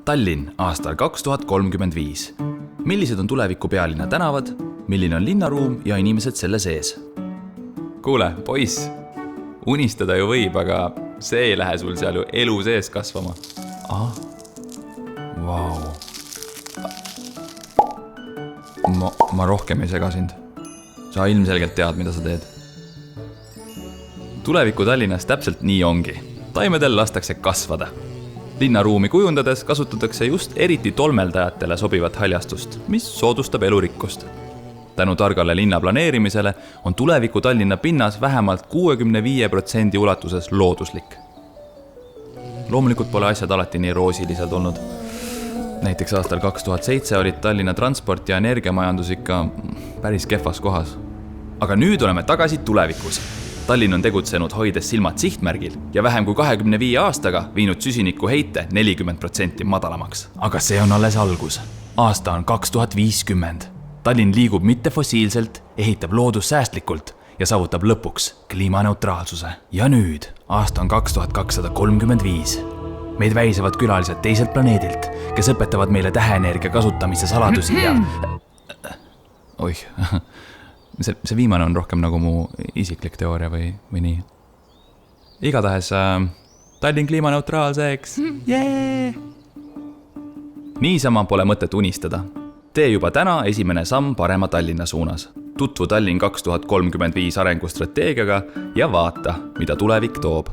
Tallinn aastal 2035. Millised on tuleviku pealinna tänavad, milline on linnaruum ja inimesed selle sees? Kuule, poiss, unistada ju võib, aga see ei lähe sul seal ju elu sees kasvama. Vau. Ma rohkem ei sega sind. Sa ilmselgelt tead, mida sa teed. Tuleviku Tallinnas täpselt nii ongi. Taimedel lastakse kasvada. Linnaruumi kujundades kasutatakse just eriti tolmeldajatele sobivat haljastust, mis soodustab elurikkust. Tänu targale linna planeerimisele on tuleviku Tallinna pinnas vähemalt 65% ulatuses looduslik. Loomulikult pole asjad alati nii roosilised olnud. Näiteks aastal 2007 olid Tallinna transport ja energiamajandus ikka päris kehvas kohas. Aga nüüd oleme tagasi tulevikus. Tallinn on tegutsenud hoides silmad sihtmärgil ja vähem kui 25 aastaga viinud süsiniku heite 40% madalamaks. Aga see on alles algus. Aasta on 2050. Tallinn liigub mitte fossiilselt, ehitab loodussäästlikult ja saavutab lõpuks kliimaneutraalsuse. Ja nüüd, aasta on 2235. Meid väisevad külalised teiselt planeedilt, kes õpetavad meile täheenergia kasutamise saladusi ja... Oih, see viimane on rohkem nagu mu isiklik teooria või nii. Igatahes Tallinn kliimaneutraalseks. Yeah! Niisama pole mõtet unistada. Tee juba täna esimene samm parema Tallinna suunas. Tutvu Tallinn 2035 arengustrateegiaga ja vaata, mida tulevik toob.